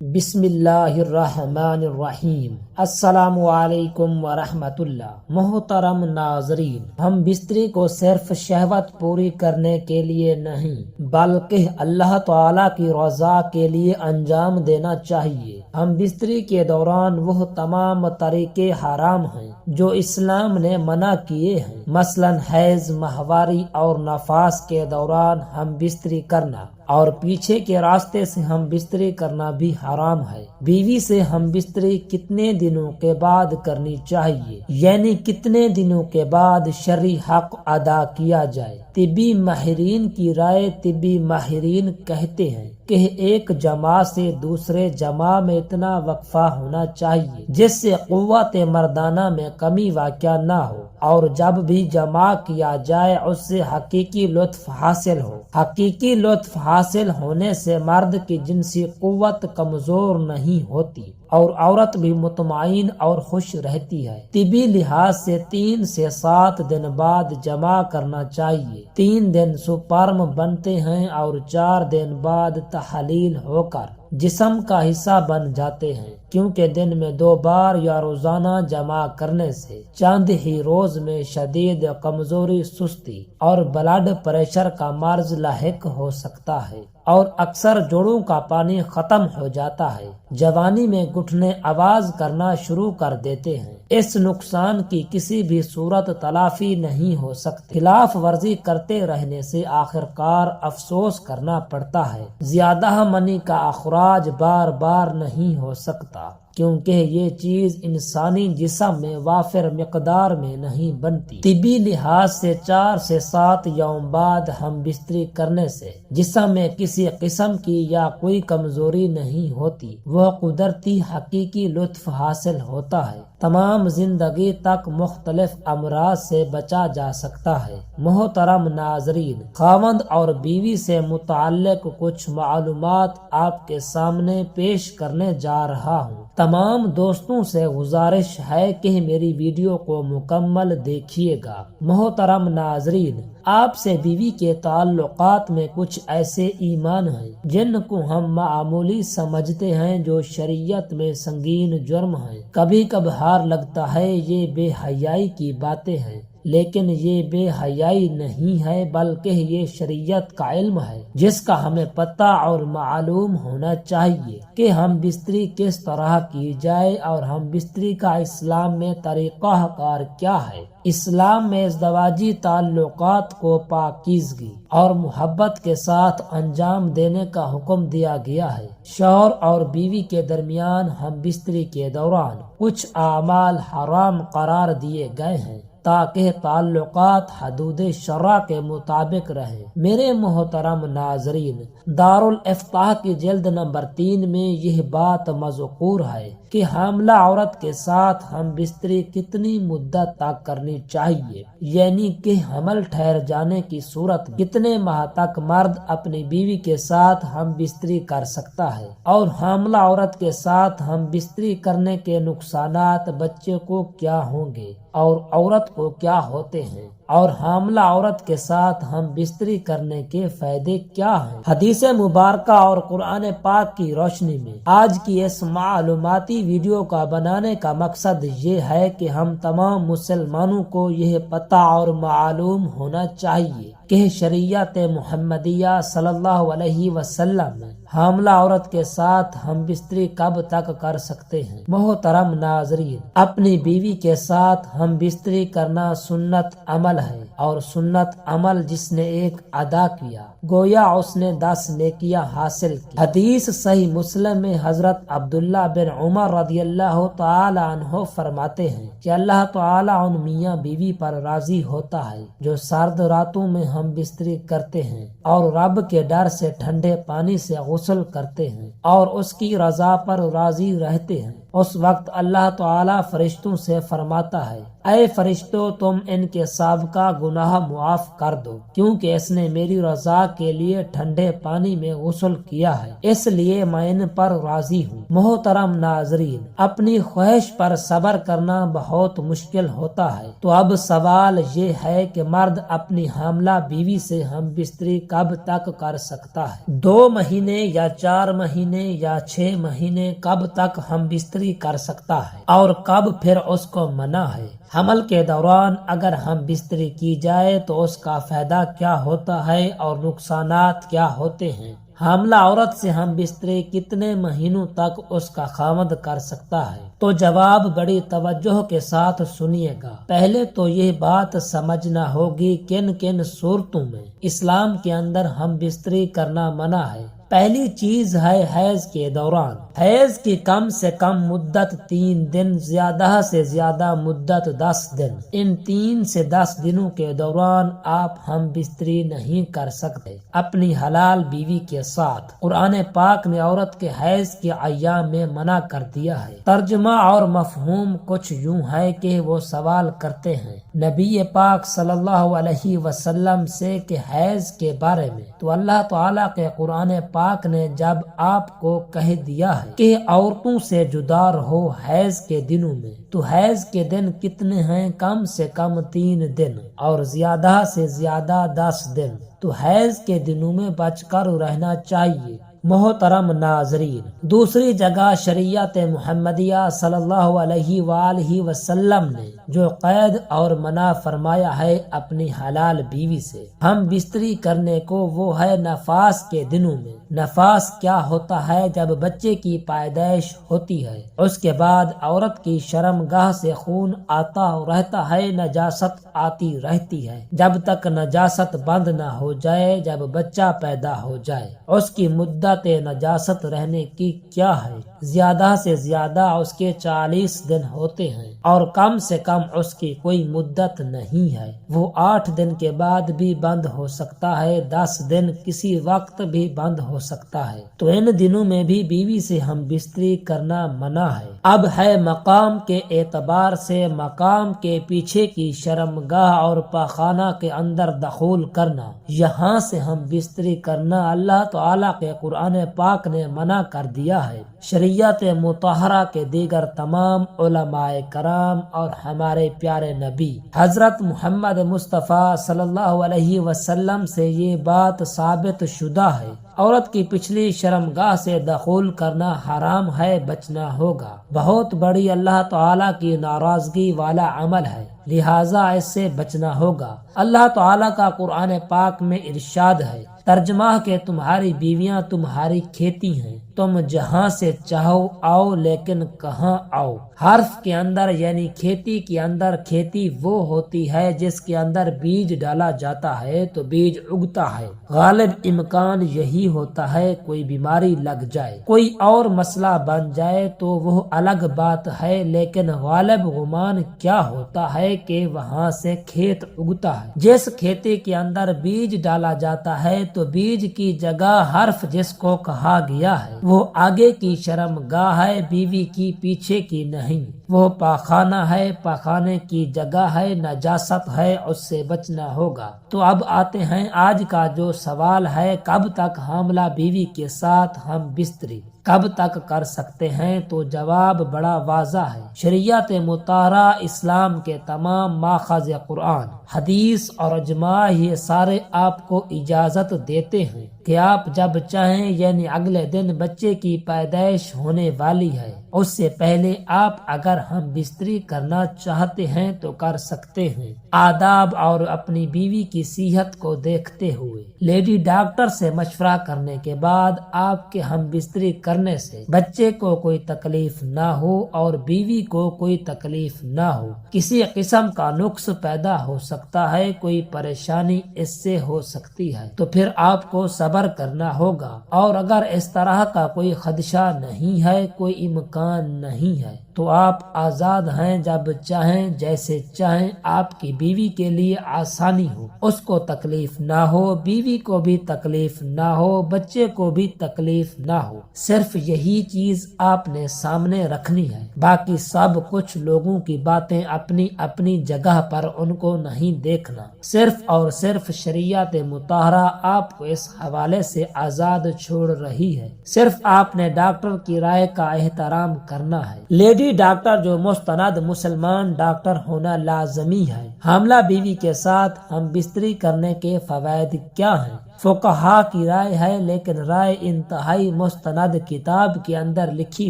بسم اللہ الرحمن الرحیم۔ السلام علیکم ورحمۃ اللہ۔ محترم ناظرین، ہم بستری کو صرف شہوت پوری کرنے کے لیے نہیں بلکہ اللہ تعالی کی رضا کے لیے انجام دینا چاہیے۔ ہم بستری کے دوران وہ تمام طریقے حرام ہیں جو اسلام نے منع کیے ہیں، مثلا حیض، ماہواری اور نفاس کے دوران ہم بستری کرنا اور پیچھے کے راستے سے ہم بستری کرنا بھی حرام ہے۔ بیوی سے ہم بستری کتنے دنوں کے بعد کرنی چاہیے، یعنی کتنے دنوں کے بعد شرعی حق ادا کیا جائے۔ طبی ماہرین کی رائے، طبی ماہرین کہتے ہیں کہ ایک جماع سے دوسرے جماع میں اتنا وقفہ ہونا چاہیے جس سے قوت مردانہ میں کمی واقع نہ ہو، اور جب بھی جماع کیا جائے اس سے حقیقی لطف حاصل ہو۔ حقیقی لطف حاصل ہونے سے مرد کی جنسی قوت کمزور نہیں ہوتی اور عورت بھی مطمئن اور خوش رہتی ہے۔ طبی لحاظ سے 3 سے 7 دن بعد جماع کرنا چاہیے۔ 3 دن سپرم بنتے ہیں اور 4 دن بعد تحلیل ہو کر جسم کا حصہ بن جاتے ہیں، کیونکہ دن میں 2 بار یا روزانہ جماع کرنے سے چند ہی روز میں شدید کمزوری، سستی اور بلڈ پریشر کا مرض لاحق ہو سکتا ہے، اور اکثر جوڑوں کا پانی ختم ہو جاتا ہے۔ جوانی میں گھٹنے آواز کرنا شروع کر دیتے ہیں۔ اس نقصان کی کسی بھی صورت تلافی نہیں ہو سکتی۔ خلاف ورزی کرتے رہنے سے آخرکار افسوس کرنا پڑتا ہے۔ زیادہ منی کا اخراج بار بار نہیں ہو سکتا، کیونکہ یہ چیز انسانی جسم میں وافر مقدار میں نہیں بنتی۔ طبی لحاظ سے 4 سے 7 یوم بعد ہم بستری کرنے سے جسم میں کسی قسم کی یا کوئی کمزوری نہیں ہوتی، وہ قدرتی حقیقی لطف حاصل ہوتا ہے۔ تمام زندگی تک مختلف امراض سے بچا جا سکتا ہے۔ محترم ناظرین، خاوند اور بیوی سے متعلق کچھ معلومات آپ کے سامنے پیش کرنے جا رہا ہوں۔ تمام دوستوں سے گزارش ہے کہ میری ویڈیو کو مکمل دیکھیے گا۔ محترم ناظرین، آپ سے بیوی کے تعلقات میں کچھ ایسے ایمان ہیں جن کو ہم معمولی سمجھتے ہیں جو شریعت میں سنگین جرم ہیں۔ کبھی کبھار لگتا ہے یہ بے حیائی کی باتیں ہیں، لیکن یہ بے حیائی نہیں ہے بلکہ یہ شریعت کا علم ہے جس کا ہمیں پتہ اور معلوم ہونا چاہیے کہ ہم بستری کس طرح کی جائے اور ہم بستری کا اسلام میں طریقہ کار کیا ہے۔ اسلام میں ازدواجی تعلقات کو پاکیزگی اور محبت کے ساتھ انجام دینے کا حکم دیا گیا ہے۔ شوہر اور بیوی کے درمیان ہم بستری کے دوران کچھ اعمال حرام قرار دیے گئے ہیں تاکہ تعلقات حدود شرع کے مطابق رہیں۔ میرے محترم ناظرین، دارالافتاء کی جلد نمبر 3 میں یہ بات مذکور ہے کہ حاملہ عورت کے ساتھ ہم بستری کتنی مدت تک کرنی چاہیے، یعنی کہ حمل ٹھہر جانے کی صورت میں کتنے ماہ تک مرد اپنی بیوی کے ساتھ ہم بستری کر سکتا ہے، اور حاملہ عورت کے ساتھ ہم بستری کرنے کے نقصانات بچے کو کیا ہوں گے اور عورت کو کیا ہوتے ہیں، اور حاملہ عورت کے ساتھ ہم بستری کرنے کے فائدے کیا ہیں۔ حدیث مبارکہ اور قرآن پاک کی روشنی میں آج کی اس معلوماتی ویڈیو کا بنانے کا مقصد یہ ہے کہ ہم تمام مسلمانوں کو یہ پتہ اور معلوم ہونا چاہیے کہ شریعت محمدیہ صلی اللہ علیہ وسلم میں حاملہ عورت کے ساتھ ہم بستری کب تک کر سکتے ہیں۔ محترم ناظرین، اپنی بیوی کے ساتھ ہم بستری کرنا سنت عمل ہے، اور سنت عمل جس نے ایک ادا کیا گویا اس نے 10 نیکیاں حاصل کی۔ حدیث صحیح مسلم میں حضرت عبداللہ بن عمر رضی اللہ تعالی عنہ فرماتے ہیں کہ اللہ تعالی ان میاں بیوی پر راضی ہوتا ہے جو سرد راتوں میں ہم بستری کرتے ہیں اور رب کے ڈر سے ٹھنڈے پانی سے غسل کرتے ہیں اور اس کی رضا پر راضی رہتے ہیں۔ اس وقت اللہ تعالی فرشتوں سے فرماتا ہے، اے فرشتوں تم ان کے سابقہ گناہ معاف کر دو، کیونکہ اس نے میری رضا کے لیے ٹھنڈے پانی میں غسل کیا ہے، اس لیے میں ان پر راضی ہوں۔ محترم ناظرین، اپنی خواہش پر صبر کرنا بہت مشکل ہوتا ہے، تو اب سوال یہ ہے کہ مرد اپنی حاملہ بیوی سے ہم بستری کب تک کر سکتا ہے؟ 2 مہینے یا 4 مہینے یا 6 مہینے کب تک ہم بستری کر سکتا ہے، اور کب پھر اس کو منع ہے؟ حمل کے دوران اگر ہم بستری کی جائے تو اس کا فائدہ کیا ہوتا ہے اور نقصانات کیا ہوتے ہیں؟ حاملہ عورت سے ہم بستری کتنے مہینوں تک اس کا خاوند کر سکتا ہے؟ تو جواب بڑی توجہ کے ساتھ سنیے گا۔ پہلے تو یہ بات سمجھنا ہوگی کن کن صورتوں میں اسلام کے اندر ہم بستری کرنا منع ہے۔ پہلی چیز ہے حیض کے دوران۔ حیض کی کم سے کم مدت 3 دن، زیادہ سے زیادہ مدت 10 دن۔ ان 3 سے 10 دنوں کے دوران آپ ہم بستری نہیں کر سکتے اپنی حلال بیوی کے ساتھ۔ قرآن پاک نے عورت کے حیض کے ایام میں منع کر دیا ہے۔ ترجمہ اور مفہوم کچھ یوں ہے کہ وہ سوال کرتے ہیں نبی پاک صلی اللہ علیہ وسلم سے کہ حیض کے بارے میں، تو اللہ تعالیٰ کے قرآن پاک نے جب آپ کو کہہ دیا ہے کہ عورتوں سے جدا رہو حیض کے دنوں میں، تو حیض کے دن کتنے ہیں؟ کم سے کم 3 دن اور زیادہ سے زیادہ 10 دن۔ تو حیض کے دنوں میں بچ کر رہنا چاہیے۔ محترم ناظرین، دوسری جگہ شریعت محمدیہ صلی اللہ علیہ وآلہ وسلم نے جو قید اور منع فرمایا ہے اپنی حلال بیوی سے ہم بستری کرنے کو، وہ ہے نفاس کے دنوں میں۔ نفاس کیا ہوتا ہے؟ جب بچے کی پیدائش ہوتی ہے، اس کے بعد عورت کی شرم گاہ سے خون آتا رہتا ہے، نجاست آتی رہتی ہے، جب تک نجاست بند نہ ہو جائے۔ جب بچہ پیدا ہو جائے، اس کی مدت نجاست رہنے کی کیا ہے؟ زیادہ سے زیادہ اس کے 40 دن ہوتے ہیں، اور کم سے کم اس کی کوئی مدت نہیں ہے۔ وہ 8 دن کے بعد بھی بند ہو سکتا ہے، 10 دن کسی وقت بھی بند ہو سکتا ہے۔ تو ان دنوں میں بھی بیوی سے ہم بستری کرنا منع ہے۔ اب ہے مقام کے اعتبار سے مقام کے پیچھے کی شرمگاہ اور پاخانہ کے اندر دخول کرنا، یہاں سے ہم بستری کرنا اللہ تعالیٰ کے قرآن پاک نے منع کر دیا ہے۔ شریعت مطہرہ کے دیگر تمام علماء کرام اور ہمارے پیارے نبی حضرت محمد مصطفیٰ صلی اللہ علیہ وسلم سے یہ بات ثابت شدہ ہے۔ عورت کی پچھلی شرمگاہ سے دخول کرنا حرام ہے، بچنا ہوگا۔ بہت بڑی اللہ تعالیٰ کی ناراضگی والا عمل ہے، لہٰذا اس سے بچنا ہوگا۔ اللہ تعالیٰ کا قرآن پاک میں ارشاد ہے، ترجمہ کہ تمہاری بیویاں تمہاری کھیتی ہیں، تم جہاں سے چاہو آؤ لیکن کہاں آؤ۔ حرف کے اندر یعنی کھیتی کے اندر، کھیتی وہ ہوتی ہے جس کے اندر بیج ڈالا جاتا ہے تو بیج اگتا ہے۔ غالب امکان یہی ہوتا ہے کوئی بیماری لگ جائے، کوئی اور مسئلہ بن جائے تو وہ الگ بات ہے، لیکن غالب گمان کیا ہوتا ہے کہ وہاں سے کھیت اگتا ہے۔ جس کھیتی کے اندر بیج ڈالا جاتا ہے تو بیج کی جگہ حرف جس کو کہا گیا ہے وہ آگے کی شرمگاہ ہے، بیوی کی پیچھے کی نہیں۔ وہ پاخانہ ہے، پاخانے کی جگہ ہے، نجاست ہے، اس سے بچنا ہوگا۔ تو اب آتے ہیں آج کا جو سوال ہے، کب تک حاملہ بیوی کے ساتھ ہم بستری کب تک کر سکتے ہیں؟ تو جواب بڑا واضح ہے۔ شریعت مطہرہ اسلام کے تمام ماخذ قرآن، حدیث اور اجماع یہ سارے آپ کو اجازت دیتے ہیں کہ آپ جب چاہیں، یعنی اگلے دن بچے کی پیدائش ہونے والی ہے، اس سے پہلے آپ اگر ہم بستری کرنا چاہتے ہیں تو کر سکتے ہیں، آداب اور اپنی بیوی کی صحت کو دیکھتے ہوئے۔ لیڈی ڈاکٹر سے مشورہ کرنے کے بعد آپ کے ہم بستری کرنے سے بچے کو کوئی تکلیف نہ ہو اور بیوی کو کوئی تکلیف نہ ہو، کسی قسم کا نقص پیدا ہو سکتا ہے، کوئی پریشانی اس سے ہو سکتی ہے، تو پھر آپ کو صبر کرنا ہوگا۔ اور اگر اس طرح کا کوئی خدشہ نہیں ہے، کوئی امکان نہیں ہے، تو آپ آزاد ہیں، جب چاہیں جیسے چاہیں، آپ کی بیوی کے لیے آسانی ہو، اس کو تکلیف نہ ہو، بیوی کو بھی تکلیف نہ ہو، بچے کو بھی تکلیف نہ ہو، صرف یہی چیز آپ نے سامنے رکھنی ہے۔ باقی سب کچھ لوگوں کی باتیں اپنی اپنی جگہ پر، ان کو نہیں دیکھنا، صرف اور صرف شریعت مطہرہ آپ کو اس حوالے سے آزاد چھوڑ رہی ہے۔ صرف آپ نے ڈاکٹر کی رائے کا احترام کرنا ہے۔ لیڈی ڈاکٹر جو مستند مسلمان ڈاکٹر ہونا لازمی ہے۔ حاملہ بیوی کے ساتھ ہم بستری کرنے کے فوائد کیا ہیں؟ فقہا کی رائے ہے، لیکن رائے انتہائی مستند کتاب کے اندر لکھی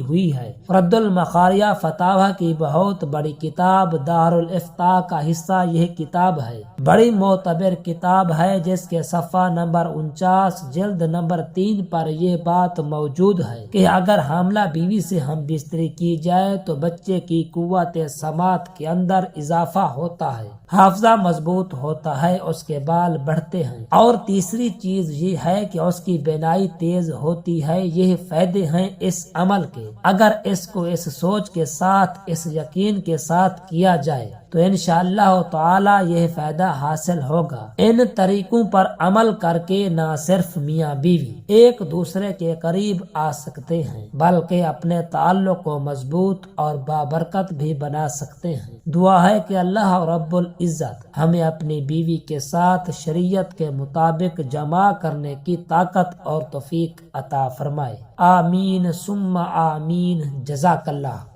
ہوئی ہے۔ رد المخاریہ فتاوی کی بہت بڑی کتاب، دار الافتاء کا حصہ یہ کتاب ہے۔ بڑی معتبر کتاب ہے، جس کے صفحہ نمبر 49 جلد نمبر 3 پر یہ بات موجود ہے کہ اگر حاملہ بیوی سے ہم بستری کی جائے تو بچے کی قوت سماعت کے اندر اضافہ ہوتا ہے، حافظہ مضبوط ہوتا ہے، اس کے بال بڑھتے ہیں، اور تیسری چیز یہ ہے کہ اس کی بینائی تیز ہوتی ہے۔ یہ فائدے ہیں اس عمل کے۔ اگر اس کو اس سوچ کے ساتھ، اس یقین کے ساتھ کیا جائے تو انشاءاللہ تعالی یہ فائدہ حاصل ہوگا۔ ان طریقوں پر عمل کر کے نہ صرف میاں بیوی ایک دوسرے کے قریب آ سکتے ہیں، بلکہ اپنے تعلق کو مضبوط اور بابرکت بھی بنا سکتے ہیں۔ دعا ہے کہ اللہ رب العزت ہمیں اپنی بیوی کے ساتھ شریعت کے مطابق جمع کرنے کی طاقت اور توفیق عطا فرمائے۔ آمین ثم آمین۔ جزاک اللہ۔